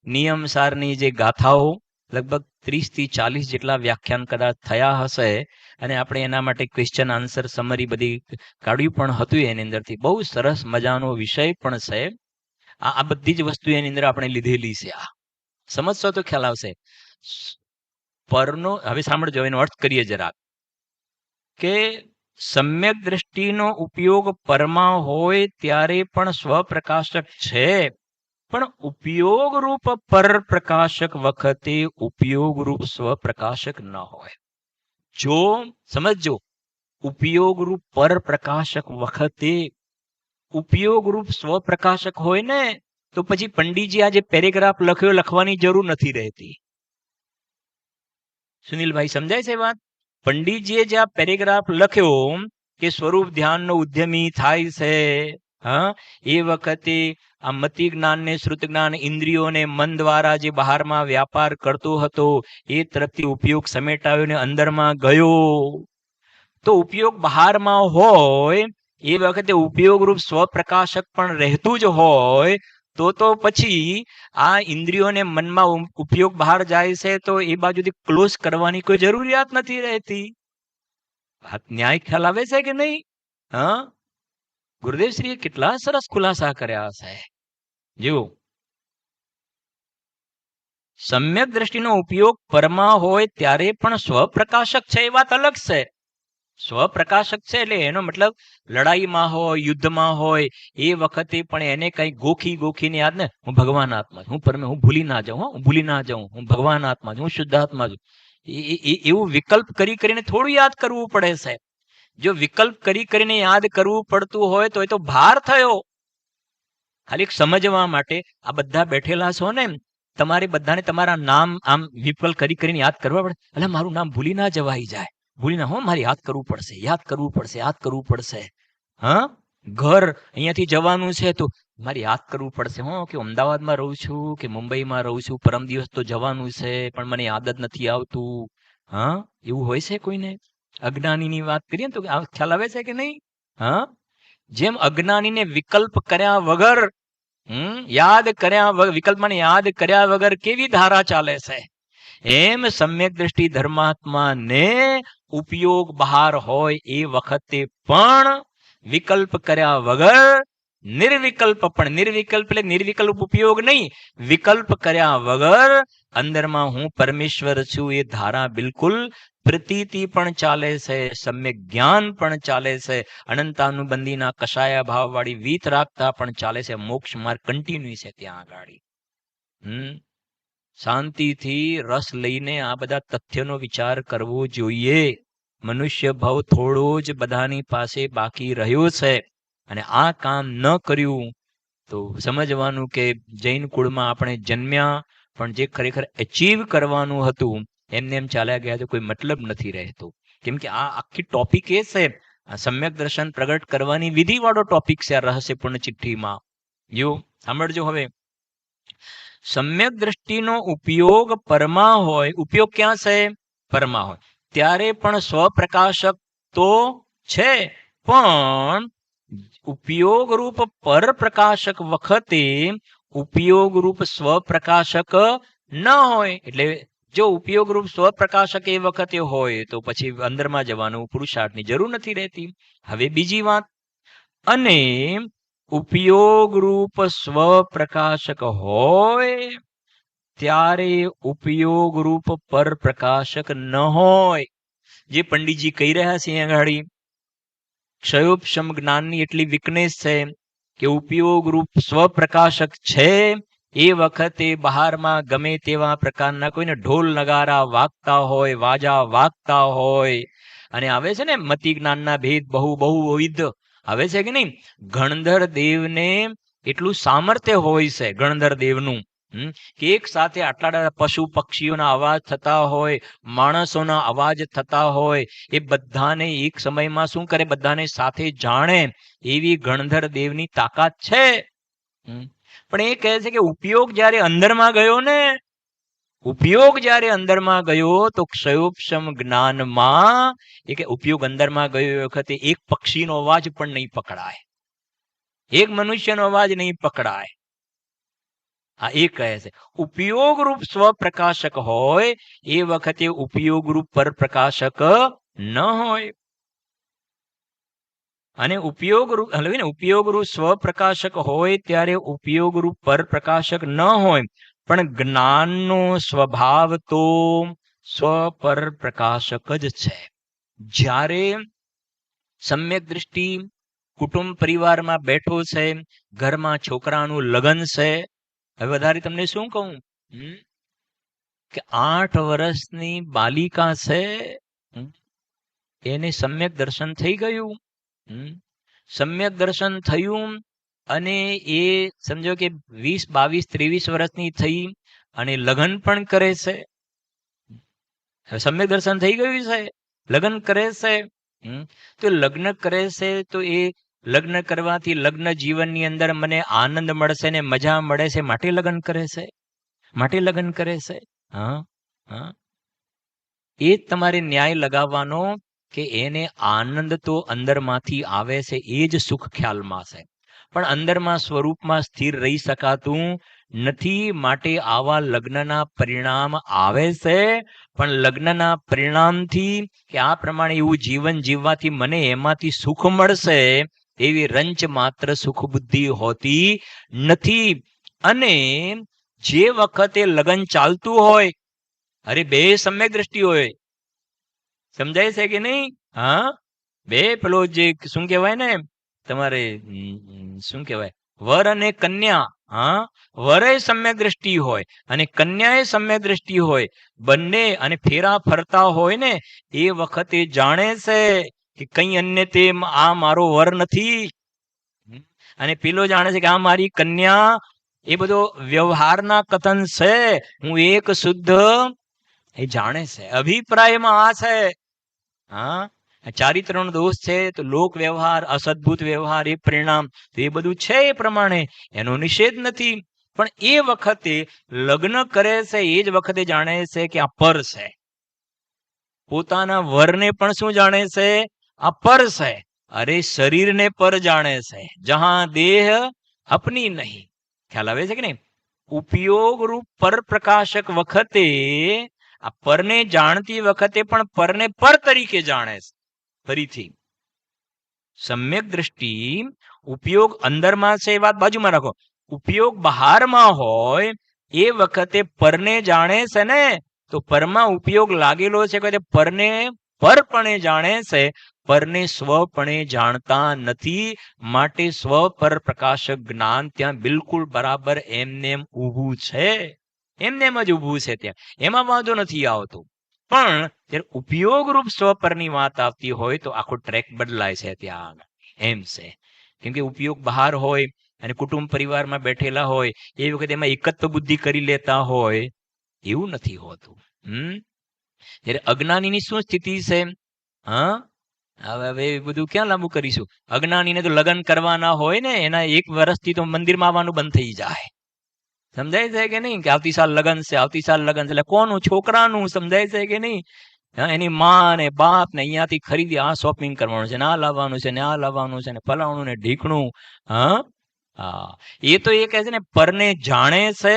નિયમ સારની જે ગાથાઓ લગભગ 30 થી 40 જેટલા વ્યાખ્યાન કદાચ થયા હશે, અને આપણે એના માટે ક્વેશ્ચન આન્સર સમરી બધી કાઢ્યું પણ હતું. એની અંદરથી બહુ સરસ મજાનો વિષય પણ છે. આ બધી જ વસ્તુ એની અંદર આપણે લીધેલી છે. આ સમજશો તો ખ્યાલ આવશે. પરનો હવે સાંભળજો, એનો અર્થ કરીએ જરા. કે સમ્યક દ્રષ્ટિનો ઉપયોગ પરમાં હોય ત્યારે પણ સ્વપ્રકાશક છે, પણ ઉપયોગ રૂપ પર પ્રકાશક વખતે ઉપયોગ રૂપ સ્વપ્રકાશક ન હોય. જો સમજો, ઉપયોગ રૂપ પર પ્રકાશક વખતે ઉપયોગ રૂપ સ્વપ્રકાશક હોય ને, તો પછી પંડિતજી આ જે પેરેગ્રાફ લખ્યો લખવાની જરૂર નથી રહેતી. સુનિલભાઈ સમજાય છે વાત? પંડિતજીએ જે આ પેરેગ્રાફ લખ્યો કે સ્વરૂપ ધ્યાનનો ઉદ્યમી થાય છે, હા, એ વખતે આ મતિ જ્ઞાન ને શ્રુત જ્ઞાન ઇન્દ્રિયોને મન દ્વારા જે બહારમાં વ્યાપાર કરતો હતો એ તરફથી ઉપયોગ સમેટાયો ને અંદરમાં ગયો. તો ઉપયોગ બહારમાં હોય એ વખતે ઉપયોગ રૂપ સ્વપ્રકાશક પણ રહેતું જ હોય, તો પછી આ ઇન્દ્રિયોને મનમાં ઉપયોગ બહાર જાય છે તો એ બાજુથી ક્લોઝ કરવાની કોઈ જરૂરિયાત નથી રહેતી. વાત ન્યાય ખ્યાલ આવે છે કે નહીં? હા, ગુરુદેવશ્રીએ કેટલા સરસ ખુલાસા કર્યા છે. જો સમ્યક દ્રષ્ટિનો ઉપયોગ પરમાં હોય ત્યારે પણ સ્વપ્રકાશક છે એ વાત અલગ છે. સ્વપ્રકાશક છે એટલે એનો મતલબ લડાઈમાં હોય, યુદ્ધમાં હોય એ વખતે પણ એને કઈ ગોખીને યાદ ને, હું ભગવાન આત્મા છું, હું ભૂલી ના જાઉં, હું ભૂલી ના જાઉં, હું ભગવાન આત્મા છું, હું શુદ્ધ આત્મા છું. એવું વિકલ્પ કરીને થોડું યાદ કરવું પડે છે. જો વિકલ્પ કરીને યાદ કરવું પડતું હોય તો એ તો ભાર થયો. ખાલી સમજવા માટે આ બધા બેઠેલા છો ને, તમારે બધાને તમારા નામ આમ વિપલ કરીને યાદ કરવા પડે. એટલે મારું નામ ભૂલી ના જવાઈ જાય, ભૂલી ના, હો મારે યાદ કરવું પડશે, યાદ કરવું પડશે, યાદ કરવું પડશે. હા, ઘર અહીંયાથી જવાનું છે તો મારે યાદ કરવું પડશે, હો કે અમદાવાદમાં રહું છું કે મુંબઈમાં રહું છું, પરમ દિવસ તો જવાનું છે પણ મને યાદ જ નથી આવતું. હા, એવું હોય છે કોઈને? અજ્ઞાનીની વાત કરીએ ને તો ખ્યાલ આવે છે કે નહીં? હા, જેમ અજ્ઞાનીને વિકલ્પ કર્યા વગર યાદ કર્યા વિકલ્પને યાદ કર્યા વગર કેવી ધારા ચાલે છે, એમ સમ્યક દ્રષ્ટિ ધર્માત્માને ઉપયોગ બહાર હોય એ વખતે પણ વિકલ્પ કર્યા વગર નિર્વિકલ્પ, પણ નિર્વિકલ્પ એટલે નિર્વિકલ્પ ઉપયોગ નહીં, વિકલ્પ કર્યા વગર અંદરમાં હું પરમેશ્વર છું એ ધારા બિલકુલ પ્રતીતિ પણ ચાલે છે, સમ્યક જ્ઞાન પણ ચાલે છે, અનંતાનુબંધીના કષાયા ભાવવાળી વીત રાખતા પણ ચાલે છે. મોક્ષ માર્ગ કન્ટિન્યુ છે ત્યાં આગળ. શાંતિથી રસ લઈને આ બધા તથ્યનો વિચાર કરવો જોઈએ. મનુષ્ય ભાવ થોડો જ બધાની પાસે બાકી રહ્યો છે, અને આ કામ ન કર્યું તો સમજવાનું કે જૈન કુળમાં આપણે જન્મ્યા પણ જે ખરેખર અચીવ કરવાનું હતું એમને એમ ચાલ્યા ગયા તો કોઈ મતલબ નથી રહેતો. કેમ કે આ આખી ટોપિક એ છે, સમ્યક દર્શન પ્રગટ કરવાની વિધિ વાળો ટોપિક છે આ રહસ્યપૂર્ણ ચિઠ્ઠીમાં. જો સાંભળજો હવે, સમ્યક દ્રષ્ટિનો ઉપયોગ પરમાં હોય, ઉપયોગ ક્યાં છે? પરમાં હોય ત્યારે પણ સ્વપ્રકાશક તો છે, પણ ઉપયોગ રૂપ પર પ્રકાશક વખતે ઉપયોગ રૂપ સ્વપ્રકાશક ન હોય. એટલે જો ઉપયોગ રૂપ સ્વપ્રકાશક એ વખતે હોય તો પછી અંદરમાં જવાનું પુરુષાર્થની જરૂર નથી રહેતી. હવે બીજી વાત, અને ઉપયોગ રૂપ સ્વપ્રકાશક હોય ત્યારે ઉપયોગ રૂપ પર પ્રકાશક ન હોય. જે પંડિતજી કહી રહ્યા છે આગળ, ક્ષયોપશમ જ્ઞાનની એટલી વીકનેસ છે કે ઉપયોગ રૂપ સ્વપ્રકાશક છે એ વખતે બહારમાં ગમે તેવા પ્રકારના કોઈને ઢોલ નગારા વાગતા હોય, વાજા વાગતા હોય, અને આવે છે ને મતિ જ્ઞાનના ભેદ બહુ બહુવિધ આવે છે કે નહીં? ગણધર દેવને એટલું સામર્થ્ય હોય છે ગણધર દેવનું કે એક સાથે આટલા પશુ પક્ષીઓના અવાજ થતા હોય, માણસોના અવાજ થતા હોય, એ બધાને એક સમયમાં શું કરે, બધાને સાથે જાણે એવી ગણધર દેવની તાકાત છે. પણ એ કહે છે કે ઉપયોગ જ્યારે અંદરમાં ગયો ને, ઉપયોગ જ્યારે અંદરમાં ગયો તો ક્ષયોપશમ જ્ઞાનમાં એ કે ઉપયોગ અંદરમાં ગયો એ વખતે એક પક્ષીનો અવાજ પણ નહીં પકડાય, એક મનુષ્યનો અવાજ નહીં પકડાય. આ એ કહે છે ઉપયોગ રૂપ સ્વપ્રકાશક હોય એ વખતે ઉપયોગ રૂપ પર પ્રકાશક ન હોય. અને ઉપયોગ રૂપ ઉપયોગ રૂપ સ્વપ્રકાશક હોય ત્યારે ઉપયોગ રૂપ પર પ્રકાશક ન હોય, પણ જ્ઞાનનો સ્વભાવ તો સ્વપર પ્રકાશક જ છે. જ્યારે સમ્યક દ્રષ્ટિ કુટુંબ પરિવારમાં બેઠો છે, ઘરમાં છોકરાનું લગ્ન છે, હવે વધારે તમને શું કહું કે 8 વર્ષની બાલિકા છે, એને સમ્યક દર્શન થઈ ગયું. સમ્યક દર્શન થયું અને એ સમજો કે 20, 22, 23 વર્ષની થઈ અને લગ્ન પણ કરે છે. સમ્યક દર્શન થઈ ગયું છે, લગ્ન કરે છે. તો લગ્ન કરે છે તો એ લગ્ન કરવાથી લગ્ન જીવનની અંદર મને આનંદ મળશે ને મજા મળે છે માટે લગ્ન કરે છે, માટે લગ્ન કરે છે. એ તમારે ન્યાય લગાવવાનો કે એને આનંદ તો અંદરમાંથી આવે છે, એ જ સુખ ખ્યાલમાં છે, પણ અંદરમાં સ્વરૂપમાં સ્થિર રહી શકાતું નથી. માટે આવા લગ્નના પરિણામ આવે છે, પણ લગ્નના પરિણામથી કે આ પ્રમાણે એવું જીવન જીવવાથી મને એમાંથી સુખ મળશે એવી રંચ માત્ર સુખ બુદ્ધિ હોતી નથી. અને જે વખતે લગ્ન ચાલતું હોય, અરે બે સમ્યક દ્રષ્ટિ હોય, સમજાય છે કે નહીં? બે પેલો જે શું કહેવાય ને તમારે શું કહેવાય, વર અને કન્યા, વરે સમ્યક દ્રષ્ટિ હોય અને કન્યાએ સમ્યક દ્રષ્ટિ હોય, બંને અને ફેરા ફરતા હોય ને એ વખતે જાણે છે કે કઈ અન્ય તે આ મારો વર નથી, અને પેલો જાણે છે કે આ મારી કન્યા એ બધો વ્યવહારના કથન છે. હું એક શુદ્ધ એ જાણે છે, અભિપ્રાયમાં આ છે. હા, ચારિત્રનો દોષ છે તો લોક વ્યવહાર, અસદભૂત વ્યવહાર, એ પરિણામ, તો એ બધું છે એ પ્રમાણે, એનો નિષેધ નથી. પણ એ વખતે લગ્ન કરે છે એ જ વખતે જાણે છે કે આ પર છે. પોતાના વરને પણ શું જાણે છે? આ પર છે. અરે શરીરને પર જાણે છે, જહાં દેહ અપની નહીં. ખ્યાલ આવે છે કે નહીં? ઉપયોગ રૂપ પર પ્રકાશક વખતે આ પરને જાણતી વખતે પણ પરને પર તરીકે જાણે છે. ફરીથી સમ્યક દ્રષ્ટિ, ઉપયોગ અંદરમાં છે એ વાત બાજુમાં રાખો, ઉપયોગ બહારમાં હોય એ વખતે પરને જાણે છે ને, તો પરમાં ઉપયોગ લાગેલો છે કે પરને પરપણે જાણે છે, પરને સ્વપણે જાણતા નથી. માટે સ્વ પર પ્રકાશક જ્ઞાન ત્યાં બિલકુલ બરાબર એમનેમ ઊભું છે, એમનેમ જ ઊભું છે ત્યાં, એમાં વાંધો નથી આવતો. પણ જ્યારે ઉપયોગ રૂપ સ્વપરની વાત આવતી હોય તો આખો ટ્રેક બદલાય છે ત્યાં એમ છે. કેમ કે ઉપયોગ બહાર હોય અને કુટુંબ પરિવારમાં બેઠેલા હોય એ વખતે એમાં એકત્વ બુદ્ધિ કરી લેતા હોય, એવું નથી હોતું. જ્યારે અજ્ઞાનીની શું સ્થિતિ છે? હા, હવે બધું ક્યાં લાંબુ કરીશું? અજ્ઞાનીને તો લગ્ન કરવાના હોય ને, એના 1 વર્ષથી તો મંદિરમાં આવવાનું બંધ થઈ જાય. સમજાય છે કે નહીં? કે આવતી સાલ લગ્ન છે, આવતી સાલ લગ્ન છે. એટલે કોનું? છોકરાનું. સમજાય છે કે નહીં? એની માં ને બાપ ને અહીંયાથી ખરીદી, આ શોપિંગ કરવાનું છે ને, આ લાવવાનું છે ને, આ લાવવાનું છે ને, ફલાણું ને ઢીકણું. હા, એ તો એ કહે છે ને પરને જાણે છે.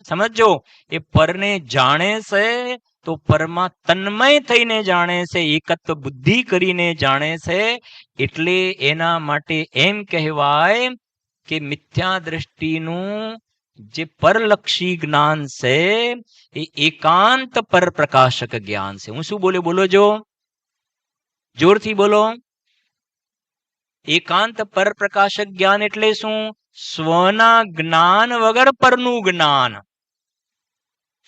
સમજો, એ પરને જાણે છે તો પરમાં તન્મય થઈને જાણે છે, એકત્વ બુદ્ધિ કરીને જાણે છે. એટલે એના માટે એમ કહેવાય કે મિથ્યા દ્રષ્ટિનું જે પરલક્ષી જ્ઞાન છે એ એકાંત પર પ્રકાશક જ્ઞાન છે. હું શું બોલ્યો? બોલો જો, જોરથી બોલો. એકાંત પર પ્રકાશક જ્ઞાન એટલે શું? સ્વના જ્ઞાન વગર પરનું જ્ઞાન.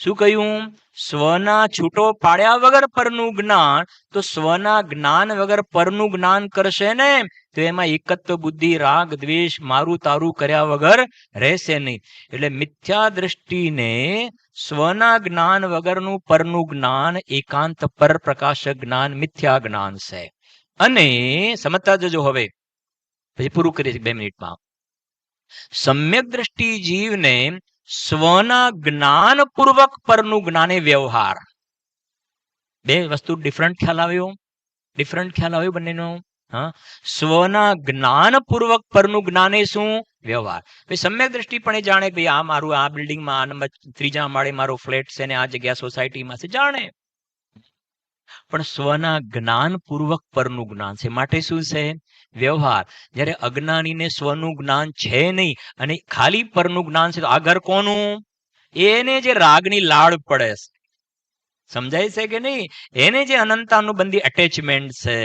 શું કહ્યું? સ્વના છૂટો પાડ્યા વગર પરનું જ્ઞાન. તો સ્વના જ્ઞાન વગર પરનું જ્ઞાન કરશે ને તો એમાં એકત્વ બુદ્ધિ, રાગ દ્વેષ, મારું તારું કર્યા વગર રહેશે નહીં. એટલે મિથ્યા દ્રષ્ટિને સ્વના જ્ઞાન વગરનું પરનું જ્ઞાન એકાંત પર પ્રકાશક જ્ઞાન મિથ્યા જ્ઞાન છે. અને સમજતા જજો. હવે પછી પૂરું કરીએ 2 મિનિટમાં. સમ્યક દ્રષ્ટિ જીવને સ્વના જ્ઞાનપૂર્વક પરનું જ્ઞાન એ વ્યવહાર. 2 વસ્તુ ડિફરન્ટ ખ્યાલ આવ્યો? ડિફરન્ટ ખ્યાલ આવ્યો બંનેનો? હા, સ્વના જ્ઞાનપૂર્વક પરનું જ્ઞાન એ શું? વ્યવહાર. સમ્યક દ્રષ્ટિ પણ એ જાણે કે ભાઈ આ મારું, આ બિલ્ડિંગમાં આ નંબર 3જા માળે મારો ફ્લેટ છે ને આ જગ્યા સોસાયટીમાં છે, જાણે. પણ સ્વના જ્ઞાનપૂર્વક પરનું જ્ઞાન છે, માટે શું છે? વ્યવહાર. જ્યારે અજ્ઞાનીને સ્વનું જ્ઞાન છે નહીં અને ખાલી પરનું જ્ઞાન છે, તો આ ઘર કોનું? એને જે રાગની લાડ પડે છે, સમજાય છે કે નહીં? એને જે અનંતાનુબંધી એટેચમેન્ટ છે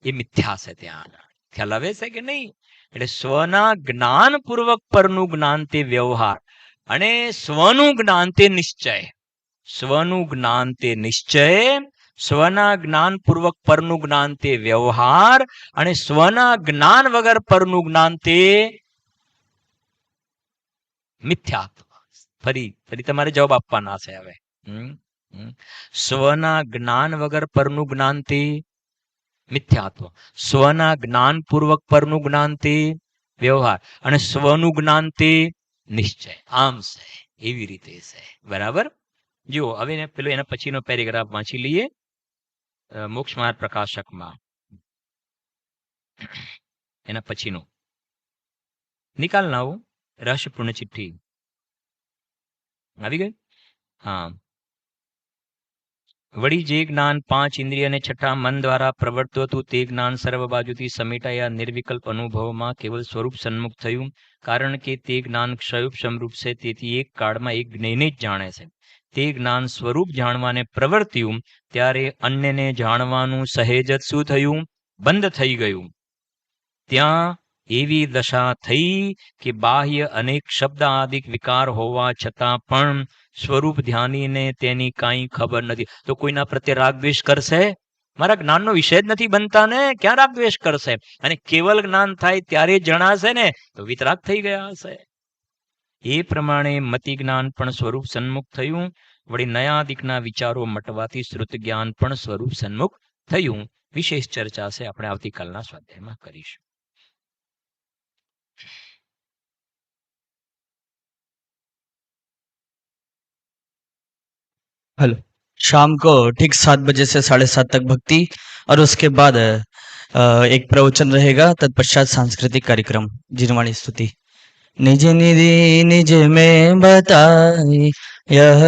એ મિથ્યા છે. ત્યાં ખ્યાલ આવે છે કે નહીં? એટલે સ્વના જ્ઞાનપૂર્વક પરનું જ્ઞાન તે વ્યવહાર, અને સ્વનું જ્ઞાન તે નિશ્ચય. સ્વનું જ્ઞાન તે નિશ્ચય, સ્વના જ્ઞાનપૂર્વક પરનું જ્ઞાન તે વ્યવહાર, અને સ્વના જ્ઞાન વગર પરનું જ્ઞાન તે મિથ્યાત્વ. ફરી તમારે જવાબ આપવાના છે હવે. સ્વના જ્ઞાન વગર પરનું જ્ઞાન તે મિથ્યાત્વ, સ્વના જ્ઞાનપૂર્વક પરનું જ્ઞાન તે વ્યવહાર, અને સ્વનું જ્ઞાન તે નિશ્ચય. આમ છે, એવી રીતે છે. બરાબર? જો હવે પેલો એના પછીનો પેરેગ્રાફ વાંચી લઈએ મોક્ષ માર્ગ પ્રકાશકમાં. એના પછીનો નિકાલ ના આવું રહસ્યપૂર્ણ ચિઠ્ઠી આવી ગઈ. હા, વળી જે જ્ઞાન 5 ઇન્દ્રિય અને 6ઠા મન દ્વારા પ્રવર્તું હતું તે જ્ઞાન સર્વ બાજુથી સમેટાયા નિર્વિકલ્પ અનુભવમાં કેવલ સ્વરૂપ સન્મુખ થયું. કારણ કે તે જ્ઞાન ક્ષયુપ સમરૂપ છે, તેથી એક કાળમાં એક જ્ઞેને જ જાણે છે. તે જ્ઞાન સ્વરૂપ જાણવાને પ્રવર્ત્યું ત્યારે અન્યને જાણવાનું સહેજ જ શું થયું? બંધ થઈ ગયું. ત્યાં એવી દશા થઈ કે બાહ્ય અનેક શબ્દ આદિક વિકાર હોવા છતાં પણ સ્વરૂપ ધ્યાનીને તેની કાંઈ ખબર નથી. તો કોઈના પ્રત્યે રાગ દ્વેષ કરશે? મારા જ્ઞાનનો વિષય જ નથી બનતા ને, ક્યાં રાગ દ્વેષ કરશે? અને કેવલ જ્ઞાન થાય ત્યારે જણાશે ને તો વિતરાગ થઈ ગયા હશે. એ પ્રમાણે મતિ જ્ઞાન પણ સ્વરૂપ સન્મુખ થયું. વળી નયાદિકના વિચારો મટવાથી શ્રુત જ્ઞાન પણ સ્વરૂપ સન્મુખ થયું. વિશેષ ચર્ચા છે આપણે આવતીકાલના સ્વાધ્યાયમાં કરીશું. हेलो, शाम को ठीक 7 बजे से 7:30 तक भक्ति और उसके बाद एक प्रवचन रहेगा, तत्पश्चात सांस्कृतिक कार्यक्रम जिनवाणी स्तुति। निज निधि निज में बताई यह